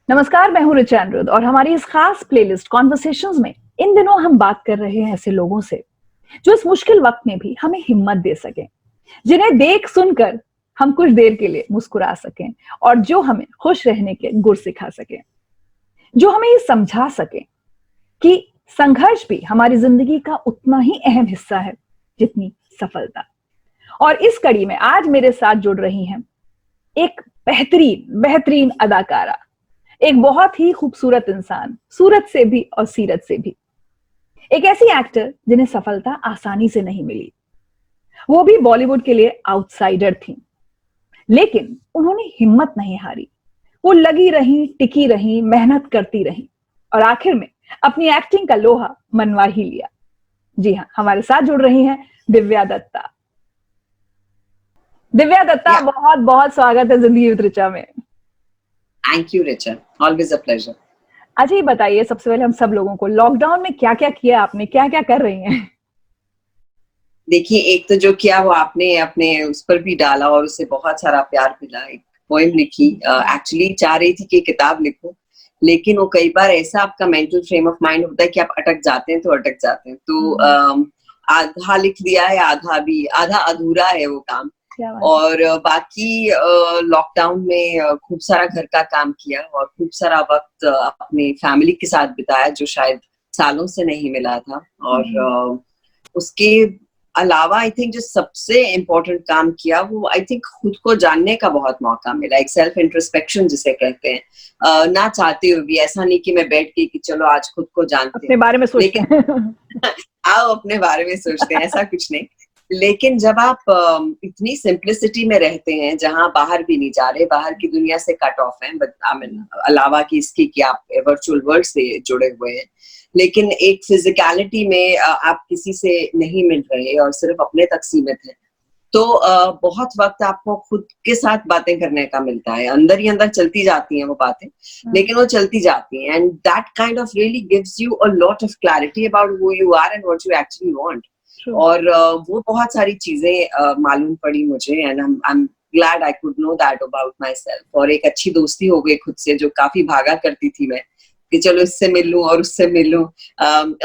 नमस्कार, मैं हूँ ऋचा अनिरुद्ध और हमारी इस खास प्लेलिस्ट कॉन्वर्सेशंस में इन दिनों हम बात कर रहे हैं ऐसे लोगों से जो इस मुश्किल वक्त में भी हमें हिम्मत दे सकें, जिन्हें देख सुनकर हम कुछ देर के लिए मुस्कुरा सकें और जो हमें खुश रहने के गुर सिखा सकें, जो हमें ये समझा सकें कि संघर्ष भी हमारी जिंदगी का उतना ही अहम हिस्सा है जितनी सफलता। और इस कड़ी में आज मेरे साथ जुड़ रही हैं एक बेहतरीन बेहतरीन अदाकारा, एक बहुत ही खूबसूरत इंसान, सूरत से भी और सीरत से भी, एक ऐसी एक्टर जिन्हें सफलता आसानी से नहीं मिली, वो भी बॉलीवुड के लिए आउटसाइडर थी, लेकिन उन्होंने हिम्मत नहीं हारी। वो लगी रही, टिकी रही, मेहनत करती रही और आखिर में अपनी एक्टिंग का लोहा मनवा ही लिया। जी हाँ, हमारे साथ जुड़ रही हैं दिव्या दत्ता। दिव्या दत्ता, बहुत बहुत स्वागत है जिंदगी विद ऋचा में। Thank you Richa, always a pleasure. अच्छा, ये बताइए सबसे पहले हम सब लोगों को, लॉकडाउन में क्या क्या किया आपने, क्या क्या कर रही हैं? देखिए, एक तो जो किया वो आपने अपने उस पर भी डाला और उससे बहुत सारा प्यार मिला। एक पोएम लिखी, एक्चुअली चाह रही थी कि किताब लिखूं, लेकिन वो कई बार ऐसा आपका मेंटल फ्रेम ऑफ माइंड होता है कि आप अटक जाते हैं तो अटक जाते हैं। तो आधा लिख दिया है, आधा अधूरा है वो काम। और बाकी लॉकडाउन में खूब सारा घर का काम किया और खूब सारा वक्त अपनी फैमिली के साथ बिताया, जो शायद सालों से नहीं मिला था। और उसके अलावा आई थिंक जो सबसे इम्पोर्टेंट काम किया वो आई थिंक खुद को जानने का बहुत मौका मिला, एक सेल्फ इंट्रोस्पेक्शन जिसे कहते हैं। ना चाहते हुए भी, ऐसा नहीं कि मैं बैठ के कि चलो आज खुद को जानते अपने बारे में सोचते हैं। आओ अपने बारे में सोचते हैं, ऐसा कुछ नहीं। लेकिन जब आप इतनी सिंप्लिसिटी में रहते हैं, जहां बाहर भी नहीं जा रहे, बाहर की दुनिया से कट ऑफ है, अलावा की इसकी कि आप वर्चुअल वर्ल्ड से जुड़े हुए हैं, लेकिन एक फिजिकलिटी में आप किसी से नहीं मिल रहे और सिर्फ अपने तक सीमित है, तो बहुत वक्त आपको खुद के साथ बातें करने का मिलता है। अंदर ही अंदर चलती जाती हैं वो बातें, लेकिन वो चलती जाती हैं, and that kind of really gives you a lot of clarity about who you are and what you actually want. और वो बहुत सारी चीजें मालूम पड़ी मुझे, and I am glad I could know that about myself. और एक अच्छी दोस्ती हो गई खुद से, जो काफी भागा करती थी मैं कि चलो इससे मिल लूं और उससे मिल लूं।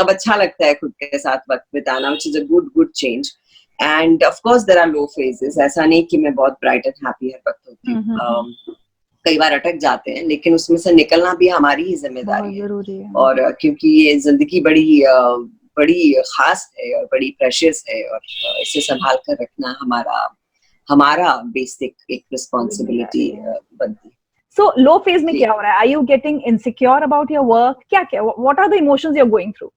अब अच्छा लगता है खुद के साथ वक्त बिताना, which is a good change. And of course there are low phases, ऐसा नहीं कि मैं बहुत ब्राइट एंड हैप्पी हर वक्त होती हूँ। कई बार अटक जाते हैं, लेकिन उसमें से निकलना भी हमारी ही जिम्मेदारी है। और क्योंकि ये जिंदगी बड़ी खास है और बड़ी प्रेशियस है, और इसे संभाल कर रखना हमारा बेसिक एक रिस्पॉन्सिबिलिटी बनती है। So low phase में क्या हो रहा है? Are you getting insecure about your work? क्या what are the emotions you're going through?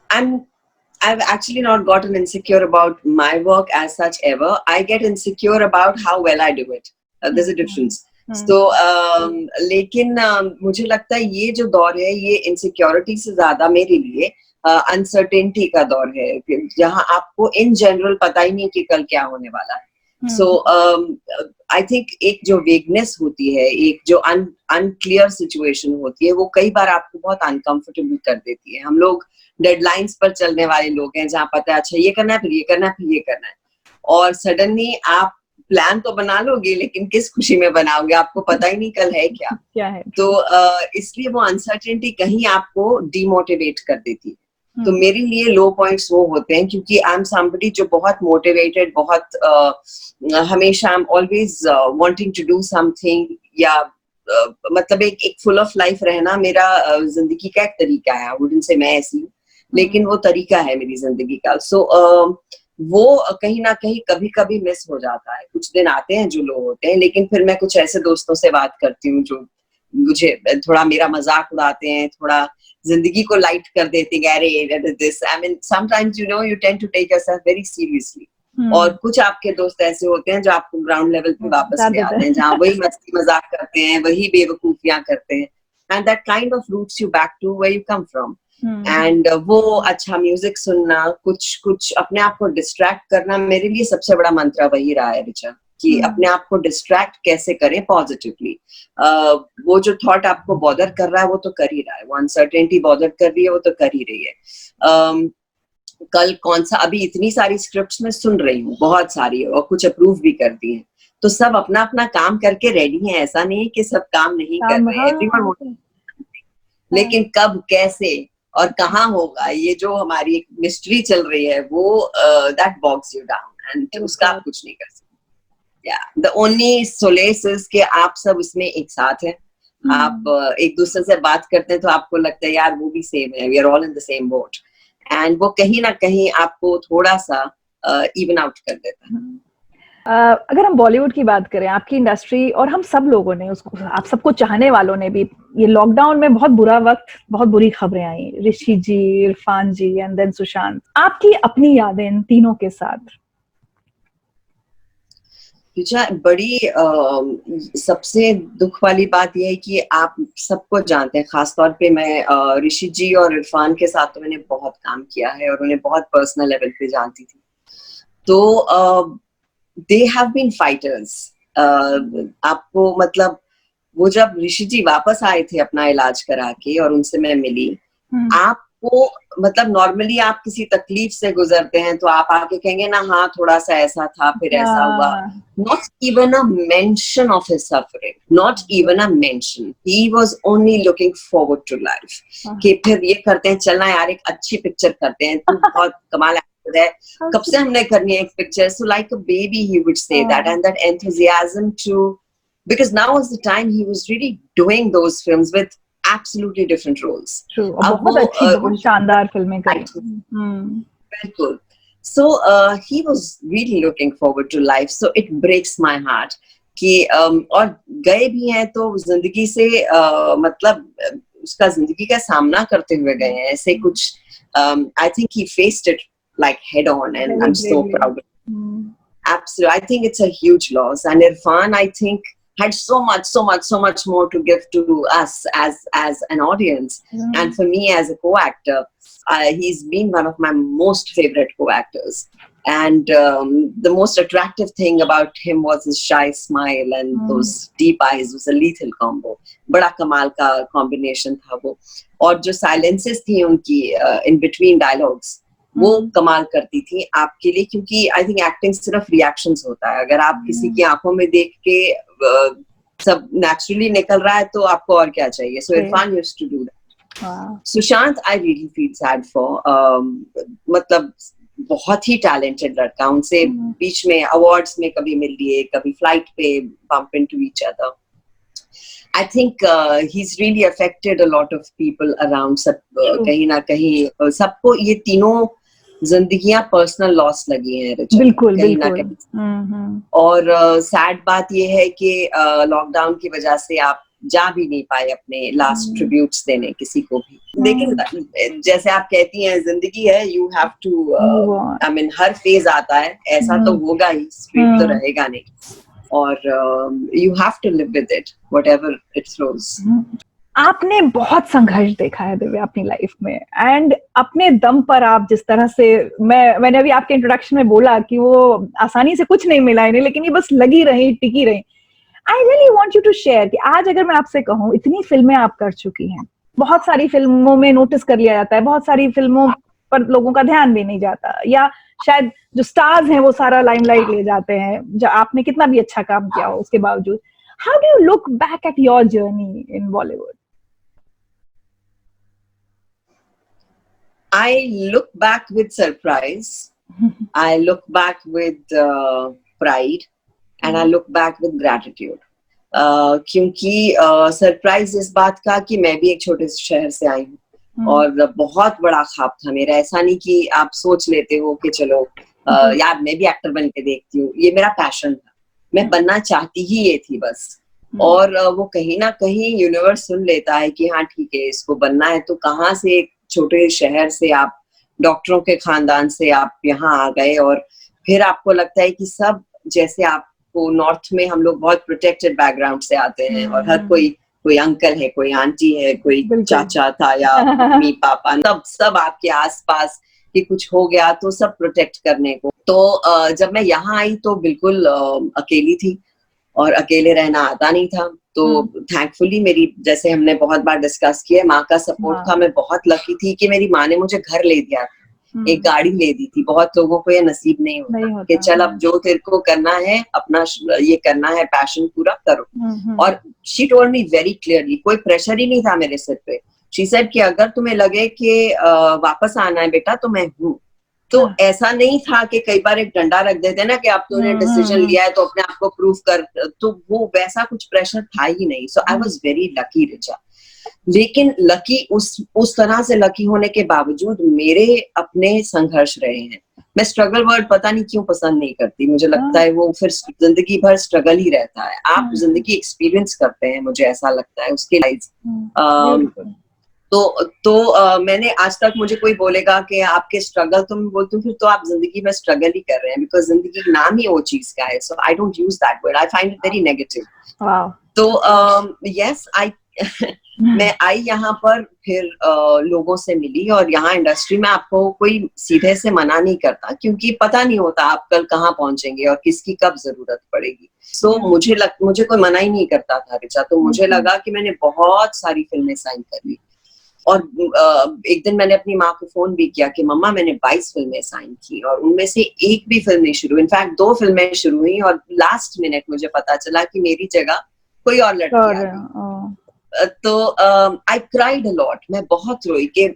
I've actually not gotten insecure about my work as such ever. I get insecure about how well I do it. There's a difference. So लेकिन मुझे लगता है ये जो दौर है, ये insecurity से ज्यादा मेरे लिए अनसर्टेनिटी का दौर है, जहां आपको इन जनरल पता ही नहीं कि कल क्या होने वाला है। सो आई थिंक एक जो वेगनेस होती है, एक जो अनक्लियर सिचुएशन होती है, वो कई बार आपको बहुत अनकंफर्टेबल कर देती है। हम लोग डेडलाइंस पर चलने वाले लोग हैं, जहां पता है अच्छा ये करना है, फिर ये करना है, फिर ये करना है, और सडनली आप प्लान तो बना लोगे, लेकिन किस खुशी में बनाओगे, आपको पता ही नहीं कल है क्या है। तो इसलिए वो अनसर्टेनिटी कहीं आपको डिमोटिवेट कर देती है। तो मेरे लिए लो पॉइंट्स वो होते हैं, क्योंकि आई एम समबडी जो बहुत मोटिवेटेड, बहुत हमेशा I am always wanting to do something, या मतलब एक फुल ऑफ लाइफ रहना मेरा जिंदगी का एक तरीका है। आई वुडंट से मैं ऐसी हूँ, लेकिन वो तरीका है मेरी जिंदगी का। सो वो कहीं ना कहीं कभी कभी मिस हो जाता है। कुछ दिन आते हैं जो लो होते हैं, लेकिन फिर मैं कुछ ऐसे दोस्तों से बात करती हूँ जो मुझे थोड़ा मेरा मजाक उड़ाते हैं, थोड़ा जिंदगी को लाइट कर देते हैं। अरे this, I mean sometimes you know you tend to take yourself very seriously. और कुछ आपके दोस्त ऐसे होते हैं जो आपको ग्राउंड लेवल पे वापस ले आते हैं, जहाँ वही मस्ती मजाक करते हैं, वही बेवकूफियां करते हैं, and that kind of routes you back to where you come from. And वो अच्छा म्यूजिक सुनना, कुछ अपने आप को डिस्ट्रैक्ट करना, मेरे लिए सबसे बड़ा मंत्र वही रहा है ऋचा, कि अपने आप को डिस्ट्रैक्ट कैसे करें पॉजिटिवली। वो जो थॉट आपको बॉदर कर रहा है वो तो कर ही रहा है, वो अनसर्टेनिटी बॉदर कर रही है वो तो कर ही रही है। कल कौन सा, अभी इतनी सारी स्क्रिप्ट्स मैं सुन रही हूँ, बहुत सारी, और कुछ अप्रूव भी कर दी है, तो सब अपना अपना काम करके रेडी हैं, ऐसा नहीं है कि सब काम नहीं कर रहे हैं, एवरीवन, लेकिन कब, कैसे और कहाँ होगा, ये जो हमारी एक मिस्ट्री चल रही है, वो that box you down, and उसका आप कुछ नहीं कर सकते। या द ओनली सोलेस इज कि आप सब इसमें एक साथ हैं, आप एक दूसरे से बात करते हैं तो आपको लगता है यार वो भी सेम है, we are all in the same boat, and वो कहीं ना कहीं आपको थोड़ा सा इवन आउट कर देता है। अगर हम बॉलीवुड की बात करें, आपकी इंडस्ट्री और हम सब लोगों ने उसको, आप सबको चाहने वालों ने भी, ये लॉकडाउन में बहुत बुरा वक्त, बहुत बुरी खबरें आई, ऋषि जी, इरफान जी एंड देन सुशांत, आपकी अपनी यादें इन तीनों के साथ? बड़ी सबसे दुख वाली बात यह है कि आप सबको जानते हैं, खासतौर पे मैं ऋषि जी और इरफान के साथ तो मैंने बहुत काम किया है और उन्हें बहुत पर्सनल लेवल पे जानती थी, तो दे हैव बीन फाइटर्स। आपको मतलब वो जब ऋषि जी वापस आए थे अपना इलाज करा के और उनसे मैं मिली, आपको मतलब नॉर्मली आप किसी तकलीफ से गुजरते हैं तो आप आके कहेंगे ना, हाँ थोड़ा सा ऐसा था, फिर ऐसा हुआ, not even a mention of his suffering, not even a mention, he was only looking forward to life, कि फिर ये करते हैं, चलना यार एक अच्छी पिक्चर करते हैं, तू बहुत कमाल है, कब से हमने करनी है एक picture, so like a baby he would say that, and that enthusiasm to, because now was the time he was really doing those films with absolutely different roles. True. बहुत अच्छी, बहुत शानदार फिल्में करी। बिल्कुल। So he was really looking forward to life, so it breaks my heart कि और गए भी हैं तो जिंदगी से मतलब उसका जिंदगी का सामना करते हुए गए हैं, ऐसे कुछ I think he faced it like head on, and I'm so proud of him. Absolutely, I think it's a huge loss, and Irfan, I think, had so much more to give to us as an audience, and for me as a co-actor, he's been one of my most favorite co-actors, and the most attractive thing about him was his shy smile and those deep eyes. Was a lethal combo, बड़ा कमाल का combination था वो, और जो silences थी उनकी in between dialogues, वो कमाल करती थी आपके लिए, क्योंकि आई थिंक एक्टिंग सिर्फ रिएक्शंस होता है, अगर आप किसी की आंखों में देख के सब नेचुरली निकल रहा है तो आपको और क्या चाहिए। So Irfan used to do that. Sushant I really feel sad for, मतलब बहुत ही टैलेंटेड लड़का, उनसे बीच में अवार्ड्स में कभी मिल लिए, कभी फ्लाइट पे bump into each other. I think he's really affected a lot of people around, सब कहीं ना कहीं सबको ये तीनों जिंदगियां पर्सनल लॉस लगी हैं बिल्कुल कहीं बिल्कुल। ना कहीं। और सैड बात ये है कि लॉकडाउन की वजह से आप जा भी नहीं पाए अपने लास्ट ट्रिब्यूट्स देने किसी को भी, लेकिन जैसे आप कहती हैं जिंदगी है, you have to, I mean हर फेज आता है, ऐसा तो होगा ही, स्ट्रीट तो रहेगा नहीं, और you have to live with it, whatever it throws. आपने बहुत संघर्ष देखा है दिव्या अपनी लाइफ में, एंड अपने दम पर आप जिस तरह से, मैंने अभी आपके इंट्रोडक्शन में बोला कि वो आसानी से कुछ नहीं मिला इन्हें, लेकिन ये बस लगी रही, टिकी रही। I really want you to share कि आज अगर मैं आपसे कहूँ, इतनी फिल्में आप कर चुकी हैं, बहुत सारी फिल्मों में नोटिस कर लिया जाता है, बहुत सारी फिल्मों पर लोगों का ध्यान भी नहीं जाता, या शायद जो स्टार्स हैं वो सारा लाइमलाइट ले जाते हैं, जो आपने कितना भी अच्छा काम किया हो उसके बावजूद। How do you look back at your journey in Bollywood? I look back with surprise. I look back with pride, and I look back with gratitude. क्योंकि सरप्राइज इस बात का कि मैं भी एक छोटे से शहर से आई हूँ, और बहुत बड़ा ख्वाब था मेरा, ऐसा नहीं कि आप सोच लेते हो कि चलो यार मैं भी एक्टर बन के देखती हूँ, ये मेरा पैशन था, मैं बनना चाहती ही ये थी बस, और वो कहीं ना कहीं यूनिवर्स सुन लेता है कि हाँ ठीक है इसको बनना है, तो कहाँ से एक छोटे शहर से आप डॉक्टरों के खानदान से आप यहाँ आ गए, और फिर आपको लगता है कि सब जैसे आपको नॉर्थ में हम लोग बहुत प्रोटेक्टेड बैकग्राउंड से आते हैं, और हर कोई अंकल है, कोई आंटी है, कोई चाचा था या मम्मी पापा, सब आपके आसपास कि कुछ हो गया तो सब प्रोटेक्ट करने को। तो जब मैं यहाँ आई तो बिल्कुल अकेली थी, और अकेले रहना आता नहीं था, तो थैंकफुली मेरी, जैसे हमने बहुत बार डिस्कस किया, माँ का सपोर्ट था। मैं बहुत लकी थी कि मेरी माँ ने मुझे घर ले दिया, एक गाड़ी ले दी थी। बहुत लोगों को ये नसीब नहीं होता कि चल अब जो तेरे को करना है अपना ये करना है, पैशन पूरा करो। और she told me very clearly, कोई प्रेशर ही नहीं था मेरे सिर पे। शी सेड कि अगर तुम्हें लगे कि वापस आना है बेटा तो मैं हूँ। तो ऐसा नहीं था कि कई बार एक डंडा रख देते ना कि अब तूने डिसीजन लिया है तो अपने आप को प्रूव कर, तो वो वैसा कुछ प्रेशर था ही नहीं। So I was very lucky Richa. लेकिन लकी उस तरह से लकी होने के बावजूद मेरे अपने संघर्ष रहे हैं। मैं स्ट्रगल वर्ड पता नहीं क्यों पसंद नहीं करती, मुझे लगता है वो फिर जिंदगी भर स्ट्रगल ही रहता है। आप जिंदगी एक्सपीरियंस करते हैं, मुझे ऐसा लगता है उसके लाइफ। तो मैंने आज तक, मुझे कोई बोलेगा कि आपके स्ट्रगल, तो मैं बोलती हूँ फिर तो आप जिंदगी में स्ट्रगल ही कर रहे हैं, बिकॉज जिंदगी का नाम ही वो चीज का है। So I don't use that word, I find it very negative. तो यस आई मैं आई यहाँ पर, फिर लोगों से मिली, और यहाँ इंडस्ट्री में आपको कोई सीधे से मना नहीं करता, क्योंकि पता नहीं होता आप कल कहाँ पहुंचेंगे और किसकी कब जरूरत पड़ेगी। सो मुझे कोई मना ही नहीं करता था रिचा। तो मुझे लगा कि मैंने बहुत सारी फिल्में साइन कर ली। और एक दिन मैंने अपनी माँ को फोन भी किया कि मम्मा मैंने 22 फिल्में साइन की और उनमें से एक भी फिल्म नहीं शुरू, इनफैक्ट 2 फिल्में शुरू हुई और लास्ट मिनट मुझे पता चला कि मेरी जगह कोई और लड़की आ गई। तो आई क्राइड अ लॉट, मैं बहुत रोई कि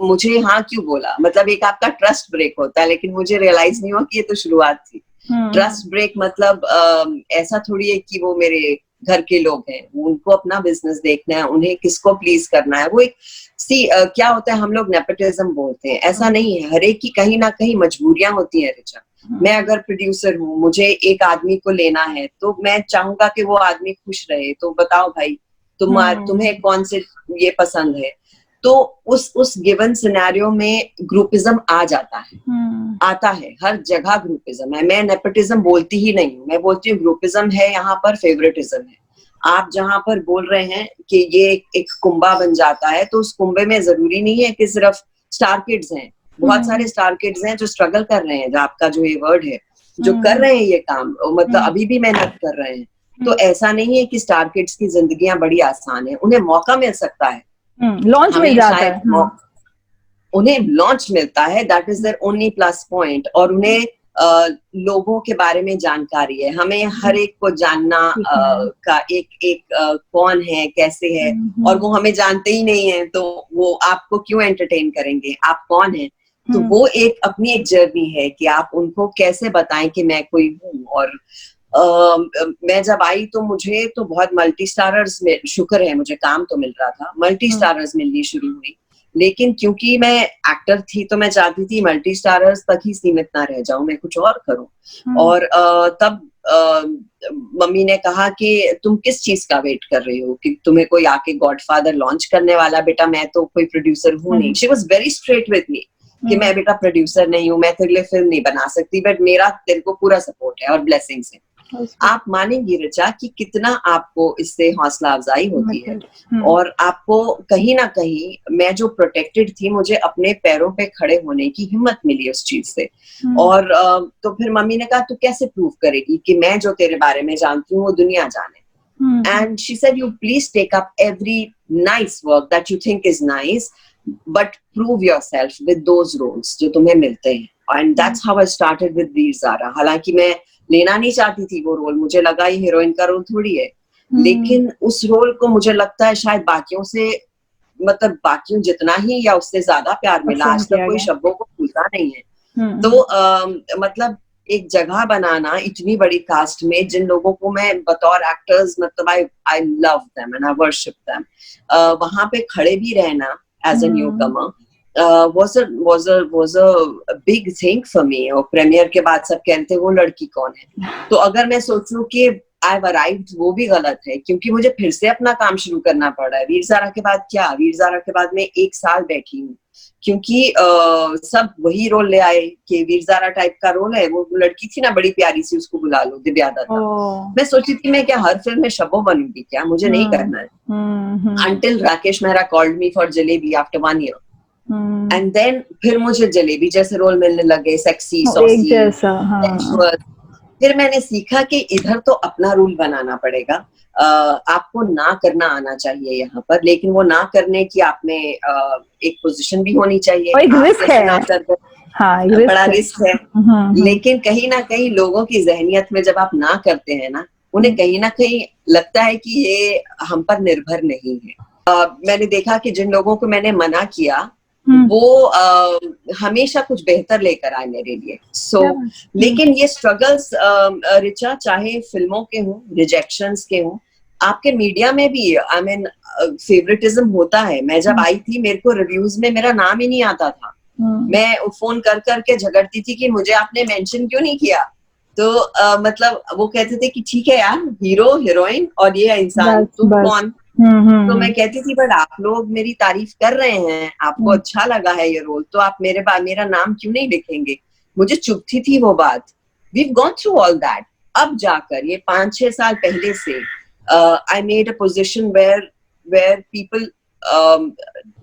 मुझे हाँ क्यों बोला। मतलब एक आपका ट्रस्ट ब्रेक होता है, लेकिन मुझे रियलाइज नहीं हुआ कि ये तो शुरुआत थी। ट्रस्ट ब्रेक मतलब ऐसा थोड़ी है कि वो मेरे घर के लोग हैं, उनको अपना बिजनेस देखना है, उन्हें किसको प्लीज करना है। वो एक क्या होता है, हम लोग नेपोटिज्म बोलते हैं, ऐसा नहीं है। हर एक की कहीं ना कहीं मजबूरियां होती हैं रिचा। मैं अगर प्रोड्यूसर हूँ, मुझे एक आदमी को लेना है, तो मैं चाहूंगा कि वो आदमी खुश रहे। तो बताओ भाई, तुम्हें कौन से ये पसंद है। तो उस गिवन सिनेरियो में ग्रुपिज्म आ जाता है, आता है, हर जगह ग्रुपिज्म है। मैं नेपोटिज्म बोलती ही नहीं हूँ, मैं बोलती हूँ ग्रुपिज्म है यहाँ पर, फेवरेटिज्म है। आप जहां पर बोल रहे हैं कि ये एक कुंभा बन जाता है, तो उस कुंभे में जरूरी नहीं है कि सिर्फ स्टार किड्स हैं। बहुत सारे स्टार किड्स हैं जो स्ट्रगल कर रहे हैं, जो आपका जो ये वर्ड है, जो कर रहे हैं ये काम, मतलब अभी भी मेहनत कर रहे हैं। तो ऐसा नहीं है कि स्टार किड्स की जिंदगियां बड़ी आसान है, उन्हें मौका मिल सकता है, लॉन्च मिल जाता है, उन्हें लॉन्च मिलता है, that is their only plus point. और उन्हें लोगों के बारे में जानकारी है, हमें हर एक को जानना का एक कौन है, कैसे है, और वो हमें जानते ही नहीं है, तो वो आपको क्यों एंटरटेन करेंगे, आप कौन है। तो वो एक अपनी एक जर्नी है कि आप उनको कैसे बताएं कि मैं कोई हूँ। और मैं जब आई तो मुझे तो बहुत मल्टी स्टारर्स में, शुक्र है मुझे काम तो मिल रहा था, मल्टी स्टारर्स मिलनी शुरू हुई। लेकिन क्योंकि मैं एक्टर थी तो मैं चाहती थी मल्टी स्टारर्स तक ही सीमित ना रह जाऊं, मैं कुछ और करूं। और तब मम्मी ने कहा कि तुम किस चीज का वेट कर रही हो, कि तुम्हें कोई आके गॉडफादर लॉन्च करने वाला, बेटा मैं तो कोई प्रोड्यूसर हूं नहीं। She was very straight with me कि मैं बेटा प्रोड्यूसर नहीं हूँ, मैं तेरे लिए फिल्म नहीं बना सकती, बट मेरा तेरे को पूरा सपोर्ट है और ब्लेसिंग्स है। आप मानेंगी रिचा कि कितना आपको इससे हौसला अफजाई होती है। और आपको कहीं ना कहीं, मैं जो प्रोटेक्टेड थी, मुझे अपने पैरों पे खड़े होने की हिम्मत मिली उस चीज से। और तो फिर मम्मी ने कहा तू कैसे प्रूव करेगी कि मैं जो तेरे बारे में जानती हूँ वो दुनिया जाने। And she said you please take up every nice work that you think is nice, but prove yourself with those roles जो तुम्हें मिलते हैं। And that's how I started with Veer Zaara. हालांकि मैं लेना नहीं चाहती थी वो रोल, मुझे लगा ये हीरोइन का रोल थोड़ी है, लेकिन उस रोल को मुझे लगता है शायद बाकियों से, मतलब बाकियों जितना ही या उससे ज्यादा प्यार मिला। आज तक कोई शब्दों को भूलता नहीं है। तो मतलब एक जगह बनाना इतनी बड़ी कास्ट में, जिन लोगों को मैं बतौर एक्टर्स, मतलब I love them and I worship them, वहां पे खड़े भी रहना as a newcomer was a big thing for me। और प्रीमियर के बाद सब कहते हैं वो लड़की कौन है। तो अगर मैं सोचूं कि I've arrived, वो भी गलत है, क्योंकि मुझे फिर से अपना काम शुरू करना पड़ रहा है। वीर ज़ारा के बाद क्या, वीर ज़ारा के बाद मैं 1 साल बैठी हूँ, क्योंकि सब वही रोल ले आए कि वीर ज़ारा टाइप का रोल है, वो लड़की थी ना बड़ी प्यारी सी, उसको बुला लो, दिव्या दत्ता। मैं सोची थी मैं क्या हर फिल्म में शबो बनूंगी क्या, मुझे नहीं करना है। Until Rakesh Mehra called me for Jalebi after 1 year। And then फिर मुझे जलेबी जैसे रोल मिलने लगे, सेक्सी, सॉसी, सेक्सुअल। फिर मैंने सीखा कि इधर तो अपना रूल बनाना पड़ेगा। आपको ना करना आना चाहिए यहाँ पर, लेकिन वो ना करने की आप में एक पोजीशन भी होनी चाहिए। एक रिस्क है। हाँ, बड़ा रिस्क है। हम्म। लेकिन कहीं ना कहीं लोगों की जहनियत में जब आप ना करते हैं ना, उन्हें कहीं ना कहीं लगता है कि ये हम पर निर्भर नहीं है। मैंने देखा कि जिन लोगों को मैंने मना किया वो हमेशा कुछ बेहतर लेकर आए मेरे लिए। लेकिन ये स्ट्रगल्स ऋचा, चाहे फिल्मों के हों, रिजेक्शंस के हों, आपके मीडिया में भी आई मीन फेवरेटिज्म होता है। मैं जब आई थी, मेरे को रिव्यूज में मेरा नाम ही नहीं आता था। मैं फोन कर करके झगड़ती थी कि मुझे आपने मेंशन क्यों नहीं किया। तो मतलब वो कहते थे कि ठीक है यार, हीरो हीरोइन और ये इंसान, तुम कौन। तो मैं कहती थी बट आप लोग मेरी तारीफ कर रहे हैं, आपको अच्छा लगा है ये रोल, तो आप मेरा नाम क्यों नहीं लिखेंगे। मुझे चुभती थी वो बात। We've gone through all that. अब जाकर ये 5-6 साल पहले से I made a position where people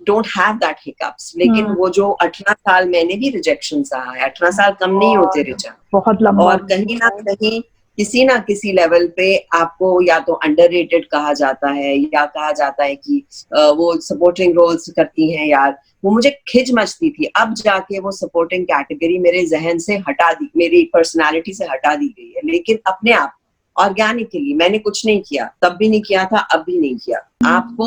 don't have that hiccups. लेकिन वो जो 18 साल मैंने भी रिजेक्शन सहा है, 18 साल कम नहीं होते रिचा। बहुत लंबा। और कहीं ना कहीं किसी ना किसी लेवल पे आपको या तो अंडररेटेड कहा जाता है, या कहा जाता है कि वो सपोर्टिंग रोल्स करती हैं यार। वो मुझे खिज मचती थी। अब जाके वो सपोर्टिंग कैटेगरी मेरे जहन से हटा दी, मेरी पर्सनालिटी से हटा दी गई है। लेकिन अपने आप ऑर्गेनिकली मैंने कुछ नहीं किया, तब भी नहीं किया था, अब भी नहीं किया। आपको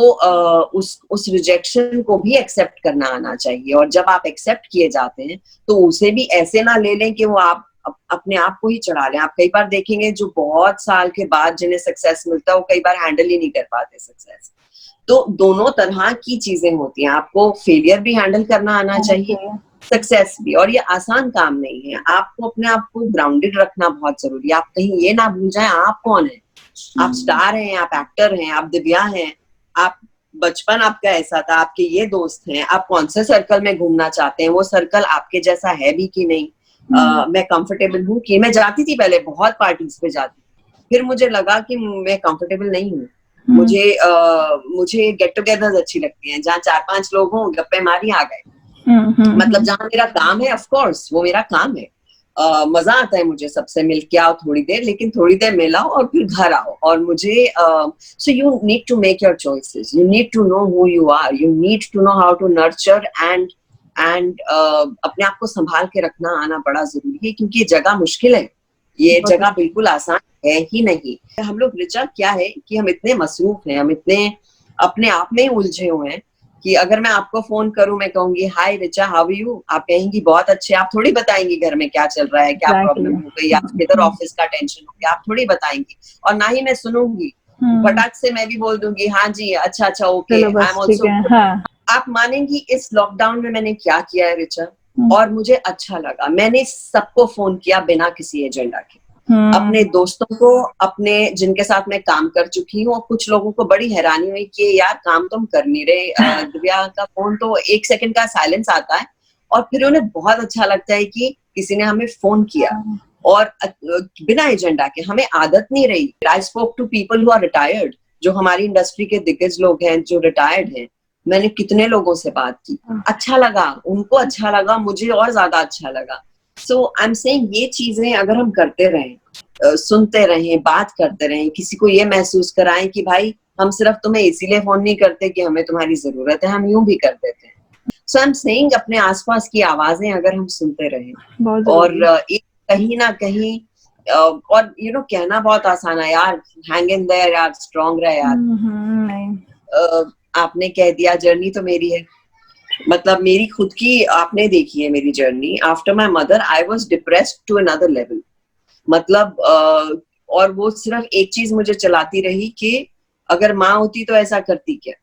उस रिजेक्शन को भी एक्सेप्ट करना आना चाहिए। और जब आप एक्सेप्ट किए जाते हैं तो उसे भी ऐसे ना ले लें कि वो आप अपने आप को ही चढ़ा लें। आप कई बार देखेंगे जो बहुत साल के बाद जिन्हें सक्सेस मिलता है, वो कई बार हैंडल ही नहीं कर पाते सक्सेस। तो दोनों तरह की चीजें होती हैं। आपको फेलियर भी हैंडल करना आना चाहिए, सक्सेस भी। और ये आसान काम नहीं है। आपको अपने आप को ग्राउंडेड रखना बहुत जरूरी है। आप कहीं ये ना भूल जाएं आप कौन है। आप स्टार हैं, आप एक्टर हैं, आप दिव्या हैं, आप बचपन आपका ऐसा था, आपके ये दोस्त हैं, आप कौन से सर्कल में घूमना चाहते हैं, वो सर्कल आपके जैसा है भी कि नहीं। मैं कंफर्टेबल हूँ कि मैं जाती थी पहले बहुत पार्टीज पे जाती, फिर मुझे लगा कि मैं कंफर्टेबल नहीं हूँ। मुझे गेट टुगेदर्स अच्छी लगती हैं, जहाँ 4-5 लोग हों, गप्पे मारी आ गए। मतलब जहाँ मेरा काम है, ऑफ कोर्स वो मेरा काम है। मजा आता है मुझे सबसे मिल के आओ थोड़ी देर, लेकिन थोड़ी देर मिलाओ और फिर घर आओ। और मुझे so you need to make your choices, you need to know who you are, you need to know how to nurture and अपने आप को संभाल के रखना आना बड़ा जरूरी है। क्योंकि ये जगह मुश्किल है, ये जगह बिल्कुल आसान है ही नहीं। हम लोग रिचा क्या है कि हम इतने मसरूफ हैं, हम इतने अपने आप में उलझे हुए हैं कि अगर मैं आपको फोन करूं, मैं कहूंगी हाय रिचा हाउ आर यू, आप कहेंगी बहुत अच्छे। आप थोड़ी बताएंगी घर में क्या चल रहा है, क्या प्रॉब्लम हो गई, या किधर ऑफिस का टेंशन हो गया, आप थोड़ी बताएंगी। और ना ही मैं सुनूंगी, फटाक से मैं भी बोल दूंगी हाँ जी अच्छा ओके, आई एम ऑल्सो। आप मानेंगी इस लॉकडाउन में मैंने क्या किया है रिचा, और मुझे अच्छा लगा। मैंने सबको फोन किया बिना किसी एजेंडा के, अपने दोस्तों को, अपने जिनके साथ मैं काम कर चुकी हूँ। और कुछ लोगों को बड़ी हैरानी हुई कि यार काम तुम कर नहीं रहे। दिव्या का फोन तो 1 सेकंड का साइलेंस आता है, और फिर उन्हें बहुत अच्छा लगता है कि किसी ने हमें फोन किया, और बिना एजेंडा के। हमें आदत नहीं रही। I spoke to people who are retired, जो हमारी इंडस्ट्री के दिग्गज लोग हैं, जो रिटायर्ड हैं। मैंने कितने लोगों से बात की, अच्छा लगा, उनको अच्छा लगा, मुझे और ज्यादा अच्छा लगा। सो आई एम सेइंग ये चीजें अगर हम करते रहें, सुनते रहें, बात करते रहें, किसी को ये महसूस कराएं कि भाई हम सिर्फ तुम्हें इसीलिए फोन नहीं करते कि हमें तुम्हारी जरूरत है, हम यूं भी कर देते हैं। सो आई एम सेइंग अपने आसपास की आवाजें अगर हम सुनते रहें, और एक कहीं ना कहीं और कहना बहुत आसान है यार, हैंग इन देयर यार, स्ट्रांग रहे यार। आपने कह दिया, जर्नी तो मेरी है। मतलब मेरी खुद की आपने देखी है मेरी journey. After my mother I was depressed to another level. मतलब और वो सिर्फ एक चीज मुझे चलाती रही कि अगर माँ होती तो ऐसा करती क्या।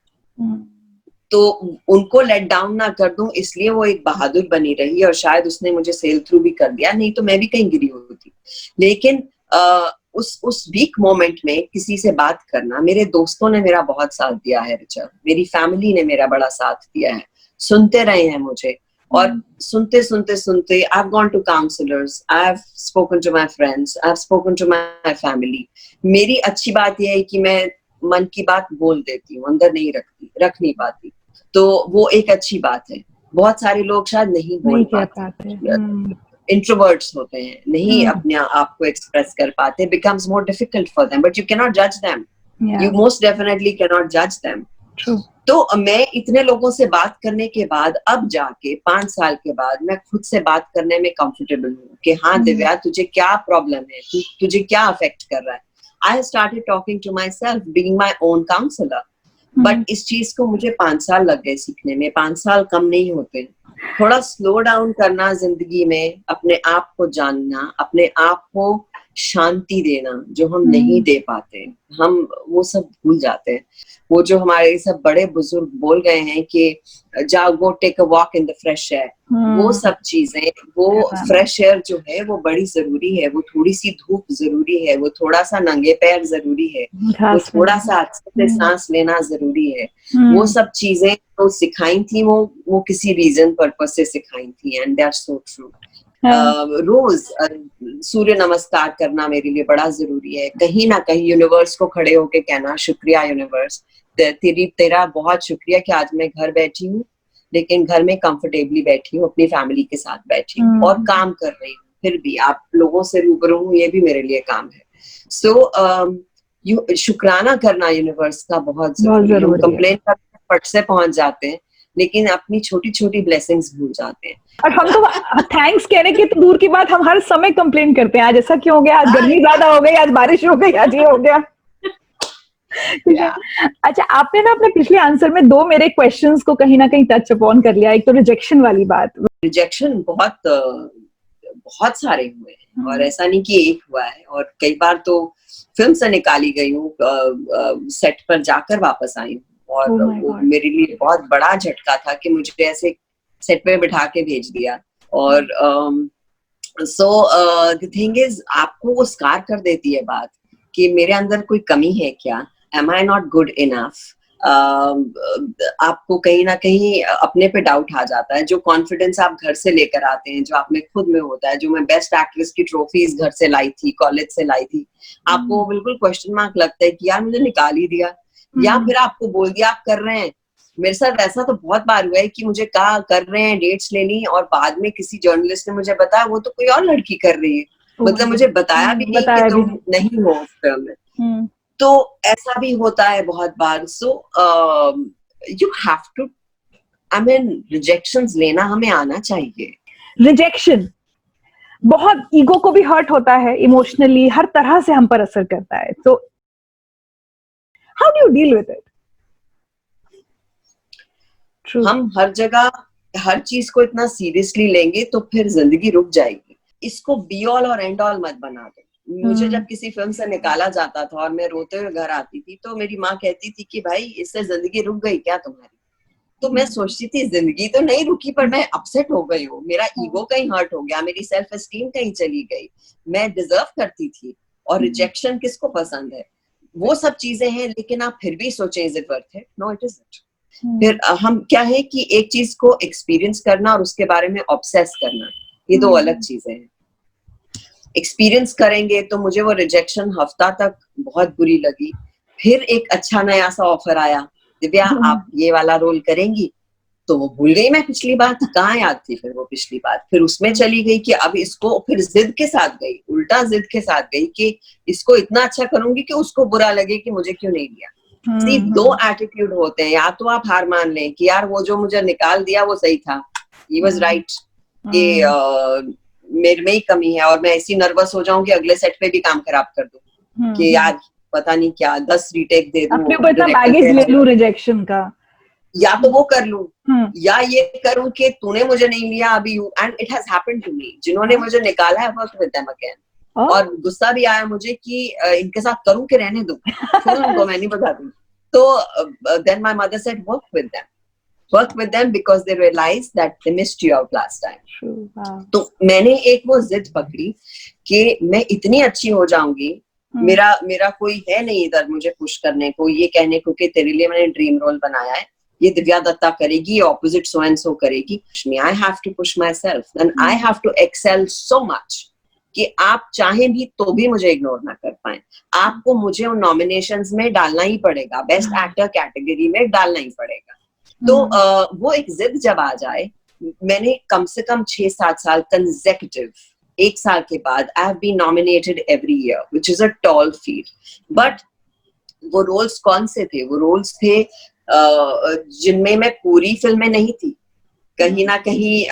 तो उनको लेट डाउन ना कर दूं, इसलिए वो एक बहादुर बनी रही, और शायद उसने मुझे सेल थ्रू भी कर दिया, नहीं तो मैं भी कहीं गिरी होती। लेकिन उस वीक मोमेंट में किसी से बात करना, मेरे दोस्तों ने मेरा बहुत साथ दिया है रिचा, मेरी फैमिली ने मेरा बड़ा साथ दिया है, सुनते रहे हैं मुझे। और सुनते सुनते सुनते I have gone to counsellors, I have spoken to my friends, I have spoken to my family. मेरी अच्छी बात यह है कि मैं मन की बात बोल देती हूँ, अंदर नहीं रख नहीं पाती, तो वो एक अच्छी बात है। बहुत सारे लोग शायद नहीं बोल पाते, इंट्रोवर्ट्स होते हैं, नहीं अपने आप को एक्सप्रेस कर पाते, becomes more difficult for them, but you cannot judge them. You most definitely cannot judge them. True. तो मैं इतने लोगों से बात करने के बाद अब जाके 5 साल के बाद मैं खुद से बात करने में कंफर्टेबल हूँ कि हाँ दिव्या, तुझे क्या प्रॉब्लम है, तुझे क्या अफेक्ट कर रहा है. I started talking to myself, being my own counsellor. But इस चीज को मुझे 5 साल लग गए सीखने में. 5 साल कम नहीं होते. थोड़ा स्लो डाउन करना जिंदगी में, अपने आप को जानना, अपने आप को शांति देना जो हम नहीं दे पाते, हम वो सब भूल जाते हैं. वो जो हमारे सब बड़े बुजुर्ग बोल गए हैं कि जाओ go take a walk in the fresh air, वो सब चीजें, वो फ्रेश एयर जो है वो बड़ी जरूरी है. वो थोड़ी सी धूप जरूरी है, वो थोड़ा सा नंगे पैर जरूरी है, वो थोड़ा सा अच्छे से सांस लेना जरूरी है. वो सब चीजें तो सिखाई थी वो किसी रीजन पर्पस से सिखाई थी. And they are so true. रोज सूर्य नमस्कार करना मेरे लिए बड़ा जरूरी है. कहीं ना कहीं यूनिवर्स को खड़े होके कहना, शुक्रिया यूनिवर्स, तेरा बहुत शुक्रिया कि आज मैं घर बैठी हूँ, लेकिन घर में कंफर्टेबली बैठी हूँ, अपनी फैमिली के साथ बैठी हूँ और काम कर रही हूँ. फिर भी आप लोगों से रूबरू हूँ, ये भी मेरे लिए काम है. सो शुक्राना करना यूनिवर्स का बहुत जरूरी है. हम कंप्लेन करके फट से पहुंच जाते हैं, लेकिन अपनी छोटी छोटी ब्लेसिंग्स भूल जाते हैं. और हम तो थैंक्स कहने की तो दूर की बात, हम हर समय कंप्लेन करते हैं, आज ऐसा क्यों हो गया, आज गर्मी ज्यादा हो गई, आज बारिश हो गई, आज ये हो गया. अच्छा, आपने ना अपने पिछले आंसर में 2 मेरे क्वेश्चंस को कहीं ना कहीं टच अपॉन कर लिया. एक तो रिजेक्शन वाली बात. रिजेक्शन बहुत सारे हुए हैं, और ऐसा नहीं कि एक हुआ है. और कई बार तो फिल्म से निकाली गई हूँ, सेट पर जाकर वापस आई हूँ. और वो मेरे लिए बहुत बड़ा झटका था कि मुझे ऐसे सेट पे बिठा के भेज दिया. और सो द थिंग इज, आपको वो स्कार कर देती है बात कि मेरे अंदर कोई कमी है क्या, am I not good enough. आपको कहीं ना कहीं अपने पे डाउट आ जाता है. जो कॉन्फिडेंस आप घर से लेकर आते हैं, जो आप में खुद में होता है, जो मैं बेस्ट एक्ट्रेस की ट्रॉफीज घर से लाई थी, कॉलेज से लाई थी, आपको बिल्कुल क्वेश्चन मार्क लगता है कि यार मुझे निकाल ही दिया, या फिर आपको बोल दिया आप कर रहे हैं. मेरे साथ ऐसा तो बहुत बार हुआ है कि मुझे कहा कर रहे हैं, डेट्स ले ली, और बाद में किसी जर्नलिस्ट ने मुझे बताया वो तो कोई और लड़की कर रही है. मतलब मुझे बताया भी नहीं कि तुम नहीं हो उस फिल्म में. तो ऐसा भी होता है बहुत बार. So you have to, I mean, rejections लेना हमें आना चाहिए. रिजेक्शन बहुत ईगो को भी हर्ट होता है, इमोशनली हर तरह से हम पर असर करता है. तो how do you deal with it? हम हर जगह हर चीज को इतना सीरियसली लेंगे तो फिर जिंदगी रुक जाएगी. इसको बी ऑल और एंड ऑल मत बना दो. मुझे जब किसी फिल्म से निकाला जाता था और मैं रोते हुए घर आती थी, तो मेरी माँ कहती थी कि भाई इससे जिंदगी रुक गई क्या तुम्हारी. तो मैं सोचती थी जिंदगी तो नहीं रुकी, पर मैं अपसेट हो गई हूँ, मेरा ईगो कहीं हर्ट हो गया, मेरी सेल्फ एस्टीम कहीं चली गई, मैं डिजर्व करती थी. और रिजेक्शन किसको पसंद है? वो सब चीजें हैं, लेकिन आप फिर भी सोचें is it worth it? No, it isn't. फिर हम क्या है कि एक चीज को एक्सपीरियंस करना और उसके बारे में ऑब्सेस करना, ये 2 अलग चीजें हैं. एक्सपीरियंस करेंगे तो मुझे वो रिजेक्शन हफ्ता तक बहुत बुरी लगी. फिर एक अच्छा नया सा ऑफर आया, दिव्या आप ये वाला रोल करेंगी, तो वो भूल गई मैं पिछली बात, कहाँ याद थी फिर वो पिछली बात. फिर उसमें चली गई कि अब इसको, फिर जिद के साथ गई, उल्टा जिद के साथ गई कि इसको इतना अच्छा करूंगी कि उसको बुरा लगे कि मुझे क्यों नहीं लिया. 2 एटीट्यूड होते हैं. या तो आप हार मान लें कि यार वो जो मुझे निकाल दिया वो सही था, ही वाज राइट, कि मेरे में ही कमी है, और मैं ऐसी नर्वस हो जाऊं कि अगले सेट पे भी काम खराब कर दूं कि यार पता नहीं क्या 10 रीटेक दे दूं, अपने ऊपर इतना बैगेज ले लूं रिजेक्शन का. या तो वो कर लूं, या ये करूं कि तूने मुझे नहीं लिया अभी. And it has happened to me. जिन्होंने मुझे निकाला है वर्क विद देम अगेन. और गुस्सा भी आया मुझे कि इनके साथ करूं कि रहने दूं, छोड़ उनको, मैं नहीं बता दूं. तो then my mother said work with them because they realized that they missed you out last time. तो मैंने एक वो जिद पकड़ी कि मैं इतनी अच्छी हो जाऊंगी, मेरा कोई है नहीं इधर मुझे पुश करने को, ये कहने को कि तेरे लिए मैंने ड्रीम रोल बनाया है, ये दिव्या दत्ता करेगी, ऑपोजिट सो एंड सो करेगी. I have to push myself and I have to excel so much कि आप चाहें भी तो भी मुझे इग्नोर ना कर पाए. आपको मुझे उन नॉमिनेशंस में डालना ही पड़ेगा, बेस्ट एक्टर कैटेगरी में डालना ही पड़ेगा. तो वो एक जिद जब आ जाए, मैंने कम से कम 6-7 साल कंसेक्यूटिव, 1 साल के बाद I have been nominated every year, which is a tall feat. But वो रोल्स कौन से थे? वो रोल्स थे जिनमें मैं पूरी फिल्में नहीं थी, कहीं ना कहीं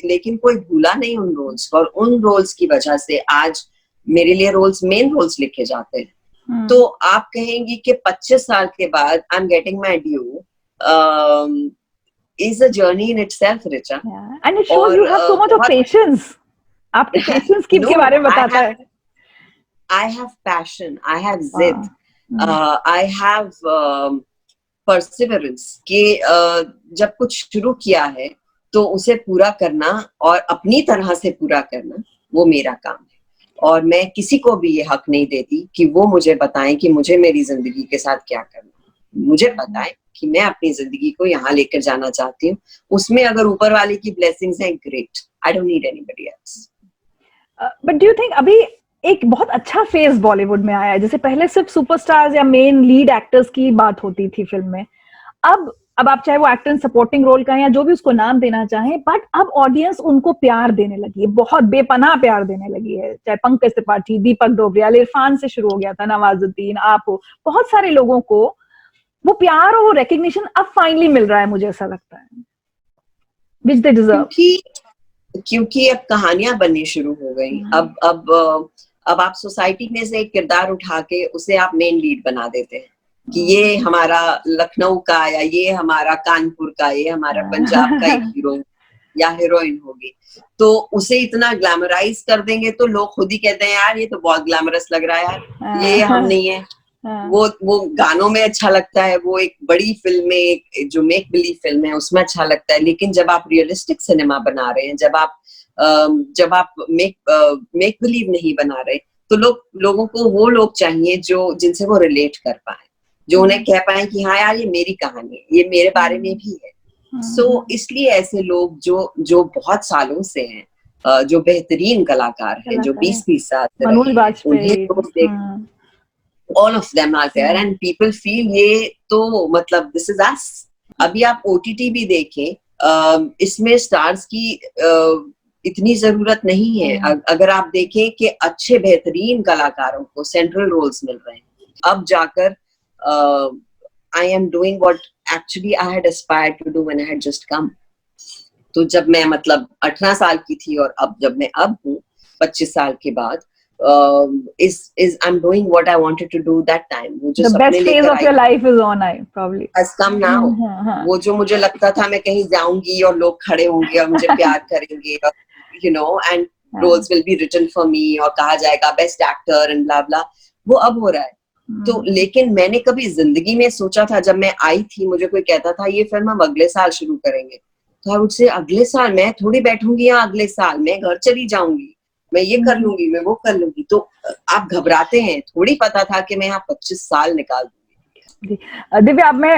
लेकिन कोई भूला नहीं उन रोल्स, और उन रोल्स की वजह से आज मेरे लिए रोल्स, मेन रोल्स लिखे जाते हैं। तो आप कहेंगी कि 25 साल के बाद I am getting my due is a journey in itself, Richa. Yeah. And it shows you have so much of patience. आपके patience के बारे में बताता है. I have passion, I have zid, I have perseverance कि जब कुछ शुरू किया है तो उसे पूरा करना और अपनी तरह से पूरा करना, वो मेरा काम है। और मैं किसी को भी ये हक नहीं देती कि वो मुझे बताएं कि मुझे मेरी जिंदगी के साथ क्या करना। मुझे बताएं कि मैं अपनी जिंदगी को यहाँ लेकर जाना चाहती हूँ, उसमें अगर ऊपर वाले की ब्लेसिंग्स हैं, great, I don't need anybody else. But do you think अभी एक बहुत अच्छा फेज बॉलीवुड में आया है, जैसे पहले सिर्फ सुपरस्टार्स या मेन लीड एक्टर्स की बात होती थी फिल्म में, अब आप चाहे वो एक्टर सपोर्टिंग रोल का या जो भी उसको नाम देना चाहें, बट अब ऑडियंस उनको प्यार देने लगी है, बहुत बेपनाह प्यार देने लगी है। चाहे पंकज त्रिपाठी, दीपक डोबरियाल, इरफान से शुरू हो गया था, नवाजुद्दीन, आप, बहुत सारे लोगों को वो प्यार और रिकग्निशन अब फाइनली मिल रहा है, मुझे ऐसा लगता है, which they deserve. क्योंकि अब कहानियां बननी शुरू हो गई। अब आप सोसाइटी में से एक किरदार उठा के उसे आप मेन लीड बना देते हैं कि ये हमारा लखनऊ का, या ये हमारा कानपुर का, ये हमारा पंजाब का एक हीरो या हीरोइन होगी, तो उसे इतना ग्लैमराइज कर देंगे तो लोग खुद ही कहते हैं यार ये तो बहुत ग्लैमरस लग रहा है यार, ये हम नहीं है। वो गानों में अच्छा लगता है, वो एक बड़ी फिल्म में, जो मेक बिलीव फिल्म है उसमें अच्छा लगता है, लेकिन जब आप रियलिस्टिक सिनेमा बना रहे हैं, जब आप मेक बिलीव नहीं बना रहे, तो लोगों को वो लोग चाहिए जो जिनसे वो रिलेट कर पाए, जो उन्हें कह पाए कि हाँ यार ये मेरी कहानी है, ये मेरे बारे में भी है। सो इसलिए ऐसे लोग जो बहुत सालों से हैं, जो बेहतरीन कलाकार हैं, जो 20-20 साल से, उन्हें all of them are there and people feel ये तो मतलब this is us। अभी आप OTT भी देखें, इसमें स्टार्स की इतनी जरूरत नहीं है। अगर आप देखें कि अच्छे बेहतरीन कलाकारों को सेंट्रल रोल्स मिल रहे हैं, अब जाकर I am doing what actually I had aspired to do when I had just come। तो जब मैं मतलब 18 साल की थी और अब जब मैं हूँ 25 साल के बाद, I'm doing what I wanted to do that time। The best phase of your life is on, probably has come now। वो जो मुझे लगता था मैं कहीं जाऊंगी और लोग खड़े होंगे और मुझे प्यार करेंगे, और you know and roles will be written for me और कहा जाएगा best actor and blah blah, वो अब हो रहा है। तो लेकिन मैंने कभी जिंदगी में सोचा था, जब मैं आई थी मुझे कोई कहता था ये फिल्म हम अगले साल शुरू करेंगे, तो आई वुड से अगले साल मैं थोड़ी बैठूंगी यहाँ, अगले साल मैं घर चली जाऊंगी, मैं ये कर लूंगी, मैं वो कर लूंगी। तो आप घबराते हैं, थोड़ी पता था कि मैं यहाँ 25 साल निकाल दूंगी। दिव्या, अब मैं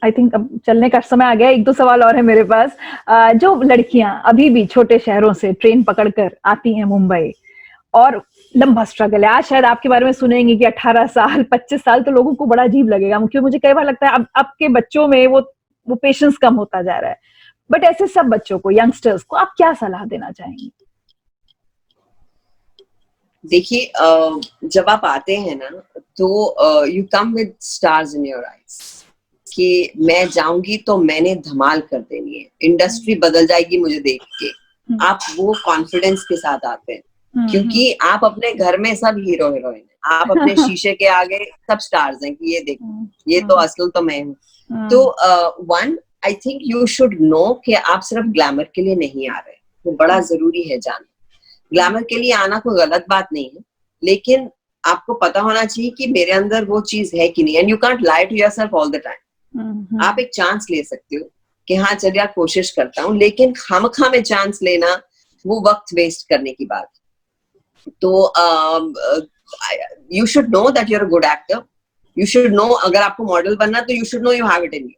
आई थिंक अब चलने का समय आ गया, 1-2 सवाल और है मेरे पास। जो लड़कियां अभी भी छोटे शहरों से ट्रेन पकड़कर आती हैं मुंबई, और लंबा स्ट्रगल है, आज शायद आपके बारे में सुनेंगे कि 18 साल 25 साल, तो लोगों को बड़ा अजीब लगेगा, क्योंकि मुझे कई बार लगता है अब के बच्चों में वो पेशेंस कम होता जा रहा है। बट ऐसे सब बच्चों को, यंगस्टर्स को आप क्या सलाह देना चाहेंगे? देखिए, जब आप आते हैं ना, तो you come with stars in your eyes कि मैं जाऊंगी तो मैंने धमाल कर देनी है, इंडस्ट्री बदल जाएगी मुझे देख के। आप वो कॉन्फिडेंस के साथ आते हैं, क्योंकि आप अपने घर में सब हीरो हीरोइन है, आप अपने शीशे के आगे सब स्टार्स हैं कि ये देखो, ये तो असल तो मैं हूँ। तो one, I think you should no कि आप सिर्फ ग्लैमर के लिए नहीं आ रहे, वो बड़ा जरूरी है जानना। ग्लैमर के लिए आना कोई गलत बात नहीं है, लेकिन आपको पता होना चाहिए कि मेरे अंदर वो चीज है कि नहीं। And you can't lie to yourself all the time. आप एक चांस ले सकते हो कि हाँ चलिए आप कोशिश करता हूँ, लेकिन खामखा में चांस लेना वो वक्त वेस्ट करने की बात। तो you should know that you are a good actor, you should know अगर आपको मॉडल बनना तो you should know you have it in you.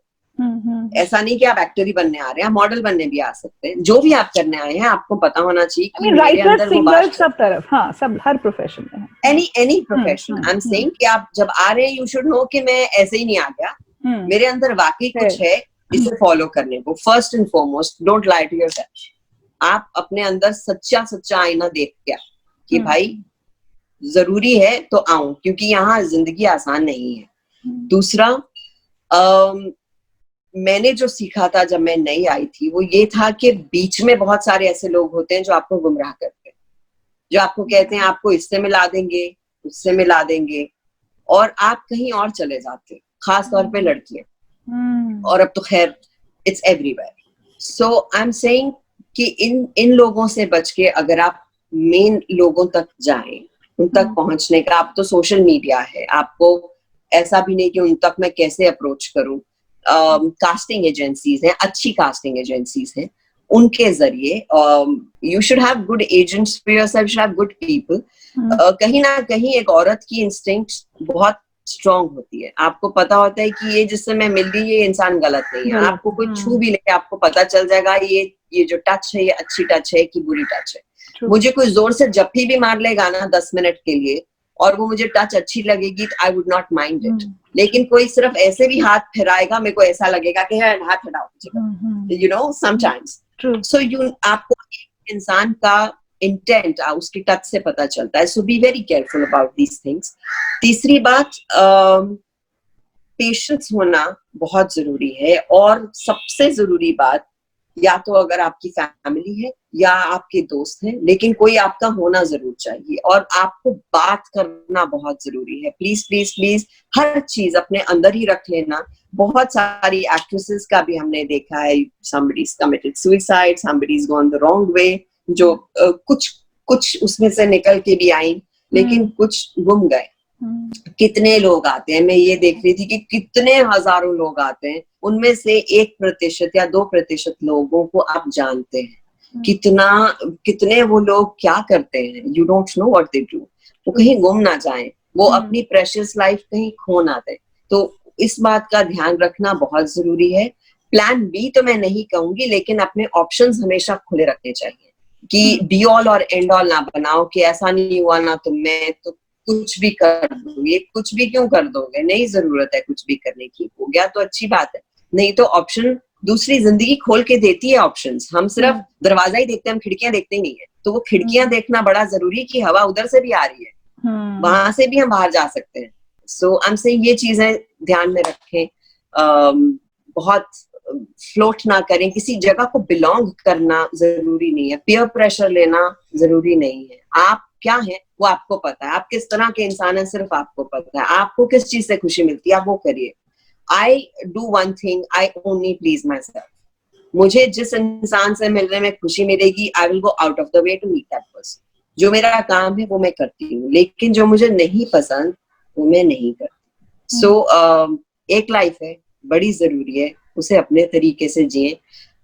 ऐसा नहीं कि आप एक्टर ही बनने आ रहे हैं, आप मॉडल बनने भी आ सकते हैं। जो भी आप करने आए हैं आपको पता होना चाहिए कि मेरे अंदर वो बात सब तरफ, हाँ, सब हर प्रोफेशन में, any profession. I am saying कि आप जब आ रहे हैं यू शुड नो कि मैं ऐसे ही नहीं आ गया, मेरे अंदर वाकई कुछ है इसे फॉलो करने को। First and foremost, don't lie to yourself. आप अपने अंदर सच्चा आईना देख के कि भाई जरूरी है तो आऊं, क्योंकि यहाँ जिंदगी आसान नहीं है। दूसरा, मैंने जो सीखा था जब मैं नई आई थी वो ये था कि बीच में बहुत सारे ऐसे लोग होते हैं जो आपको गुमराह करते हैं, जो आपको कहते हैं आपको इससे मिला देंगे, उससे मिला देंगे, और आप कहीं और चले जाते हैं, खास तौर पे लड़कियां। और अब तो खैर it's everywhere. So I am saying कि इन लोगों से बच के अगर आप मेन लोगों तक जाएं, उन तक पहुंचने का, आप तो सोशल मीडिया है, आपको ऐसा भी नहीं कि उन तक मैं कैसे अप्रोच करूं। कास्टिंग एजेंसीज हैं, अच्छी कास्टिंग एजेंसीज हैं, उनके जरिए you should have good agents for yourself, should have good people. कहीं ना कहीं एक औरत की इंस्टिंक्ट बहुत स्ट्रांग होती है, आपको पता होता है कि ये जिससे मैं मिल रही ये इंसान गलत नहीं है, आपको कोई छू भी ले आपको पता चल जाएगा ये जो टच है ये अच्छी टच है कि बुरी टच है। मुझे कोई जोर से जप्पी भी मार लेगा ना 10 मिनट के लिए और वो मुझे टच अच्छी लगेगी तो I would not mind it, लेकिन कोई सिर्फ ऐसे भी हाथ फिराएगा मेरे को ऐसा लगेगा कि हाथ हटाओ, यू नो समटाइम्स। सो आपको इंसान का इंटेंट उसकी टच से पता चलता है। So be very careful about these things. तीसरी बात, पेशेंस होना बहुत जरूरी है, और सबसे जरूरी बात, या तो अगर आपकी फैमिली है या आपके दोस्त हैं, लेकिन कोई आपका होना जरूर चाहिए, और आपको बात करना बहुत जरूरी है। प्लीज प्लीज प्लीज हर चीज अपने अंदर ही रख लेना। बहुत सारी एक्ट्रेसेस का भी हमने देखा है, somebody's committed suicide, somebody's gone the wrong way, जो कुछ उसमें से निकल के भी आई, लेकिन कुछ गुम गए। कितने लोग आते हैं, मैं ये देख रही थी कि कितने हजारों लोग आते हैं, उनमें से 1% या 2% लोगों को आप जानते हैं। कितने वो लोग क्या करते हैं, you don't know what they do. वो कहीं गुम ना जाएं, वो अपनी प्रेशियस लाइफ कहीं खो ना दें। तो इस बात का ध्यान रखना बहुत जरूरी है। प्लान बी तो मैं नहीं कहूंगी, लेकिन अपने ऑप्शंस हमेशा खुले रखने चाहिए, कि बी ऑल और एंड ऑल ना बनाओ कि ऐसा नहीं हुआ ना तो मैं तो कुछ भी कर दूंगी। कुछ भी क्यों कर दोगे, नहीं जरूरत है कुछ भी करने की। हो गया तो अच्छी बात है, नहीं तो ऑप्शन दूसरी जिंदगी खोल के देती है ऑप्शंस। हम सिर्फ दरवाजा ही देखते हैं, हम खिड़कियां देखते ही नहीं है। तो वो खिड़कियां देखना बड़ा जरूरी है कि हवा उधर से भी आ रही है, वहां से भी हम बाहर जा सकते हैं। सो आई एम सेइंग ये चीजें ध्यान में रखें। बहुत फ्लोट ना करें, किसी जगह को बिलोंग करना जरूरी नहीं है, पीयर प्रेशर लेना जरूरी नहीं है। आप क्या है वो आपको पता है, आप किस तरह के इंसान है सिर्फ आपको पता है, आपको किस चीज से खुशी मिलती है आप वो करिए। I do one thing, I only please myself. मुझे जिस इंसान से मिलने में खुशी मिलेगी, I will go out of the way to meet that person. जो मेरा काम है वो मैं करती हूँ, लेकिन जो मुझे नहीं पसंद वो मैं नहीं करती। सो एक लाइफ है, बड़ी जरूरी है, उसे अपने तरीके से जिए।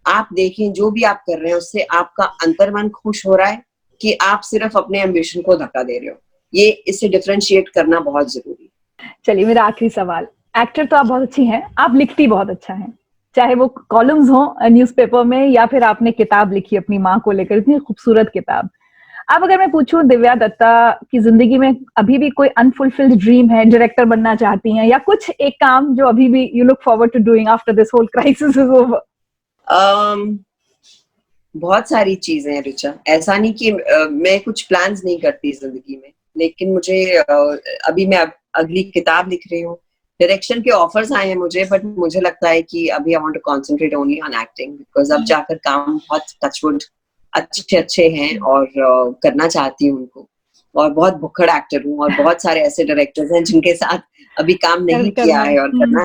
आप देखें जो भी आप कर रहे हैं उससे आपका अंतर्मन खुश हो रहा है कि आप सिर्फ अपने एम्बिशन को धक्का दे रहे हो, ये इससे डिफरेंशिएट करना बहुत जरूरी है। चलिए मेरा आखिरी सवाल, एक्टर तो आप बहुत अच्छी हैं, आप लिखती बहुत अच्छा है, चाहे वो कॉलम्स हो न्यूज़पेपर में या फिर आपने किताब लिखी अपनी माँ को लेकर, इतनी खूबसूरत किताब। अब अगर मैं पूछूं दिव्या दत्ता की जिंदगी में अभी भी कोई अनफुलफिल्ड ड्रीम है, डायरेक्टर बनना चाहती हैं, या कुछ एक काम जो अभी भी you look forward to doing after this whole crisis is over? बहुत सारी चीजें हैं रिचा, ऐसा नहीं कि मैं कुछ प्लान्स नहीं करती जिंदगी में, लेकिन मुझे अभी मैं अगली किताब लिख रही हूँ, डायरेक्शन के ऑफर्स आए हैं मुझे, बट मुझे लगता है कि अभी I want to concentrate only on acting, because अब जाकर काम बहुत टचवुड अच्छे हैं और करना चाहती हूँ उनको, और बहुत भुक्खड़ एक्टर हूँ, और बहुत सारे ऐसे डायरेक्टर्स हैं जिनके साथ अभी काम नहीं किया है और करना।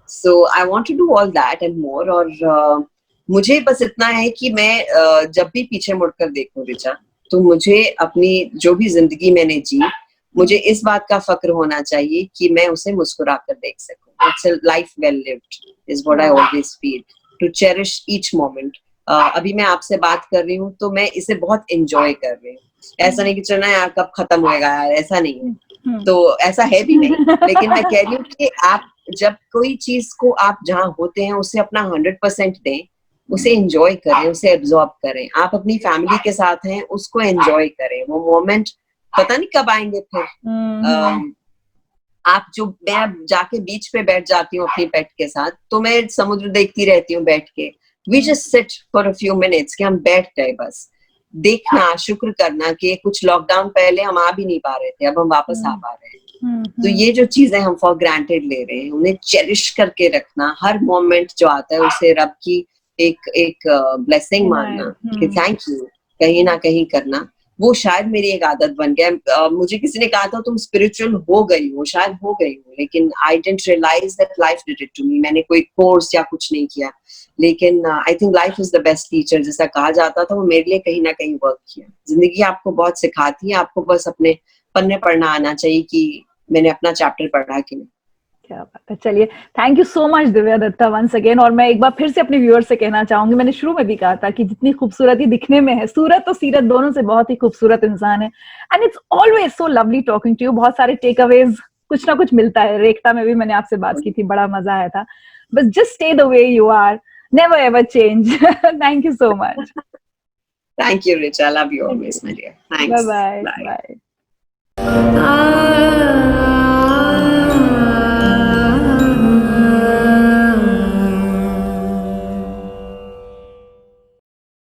So I want to do all that and more. और मुझे बस इतना है कि मैं जब भी पीछे मुड़कर देखूं रिचा, तो मुझे अपनी जो भी जिंदगी मैंने जी, मुझे इस बात का फक्र होना चाहिए कि मैं उसे मुस्कुरा कर देख सकूं। It's a life well lived is what I always feel, to cherish each moment. अभी मैं आपसे बात कर रही हूँ तो मैं इसे बहुत एंजॉय कर रही हूँ, ऐसा नहीं कि चलना यार कब खत्म होएगा यार, ऐसा नहीं है, तो ऐसा है भी नहीं। लेकिन मैं कह रही हूँ कि आप जब कोई चीज को आप जहाँ होते हैं उसे अपना 100% दें, उसे एंजॉय करें, उसे एब्जॉर्ब करें। आप अपनी फैमिली के साथ हैं, उसको एंजॉय करें, वो मोमेंट पता नहीं कब आएंगे फिर। आप जो, मैं जाके बीच पे बैठ जाती हूँ अपनी पेट के साथ, तो मैं समुद्र देखती रहती हूँ बैठ के। We just sit for a few minutes कि हम बैठ गए, बस देखना, शुक्र करना कि कुछ लॉकडाउन पहले हम आ भी नहीं पा रहे थे, अब हम वापस आ पा रहे हैं। तो ये जो चीजें हम फॉर ग्रांटेड ले रहे हैं, उन्हें चेरिश करके रखना, हर मोमेंट जो आता है उसे रब की एक ब्लेसिंग मानना कि थैंक यू कहीं ना कहीं करना, वो शायद मेरी एक आदत बन गया। मुझे किसी ने कहा था तुम स्पिरिचुअल हो गई हो, शायद हो गई हो, लेकिन I didn't realise that life did it to me. मैंने कोई कोर्स या कुछ नहीं किया, लेकिन I think life is the best teacher जैसा कहा जाता था, वो मेरे लिए कहीं ना कहीं वर्क किया। जिंदगी आपको बहुत सिखाती है, आपको बस अपने पन्ने पढ़ना आना चाहिए कि मैंने अपना चैप्टर पढ़ा कि नहीं। क्या बात है। चलिए, thank you so much Divya Dutta once again. और मैं एक बार फिर से अपने व्यूअर से कहना चाहूंगी, मैंने शुरू में भी कहा था कि जितनी खूबसूरती दिखने में है, सूरत और सीरत दोनों से बहुत ही खूबसूरत इंसान है। And it's always so lovely talking to you. बहुत सारे टेक अवेज कुछ ना कुछ मिलता है। रेखता में भी मैंने आपसे बात की थी, बड़ा मजा आया था। बस just stay the way you are, never ever change. Thank you so much. Thank you, Rich. I love you always, my dear. Thanks. Bye bye. Bye. Bye.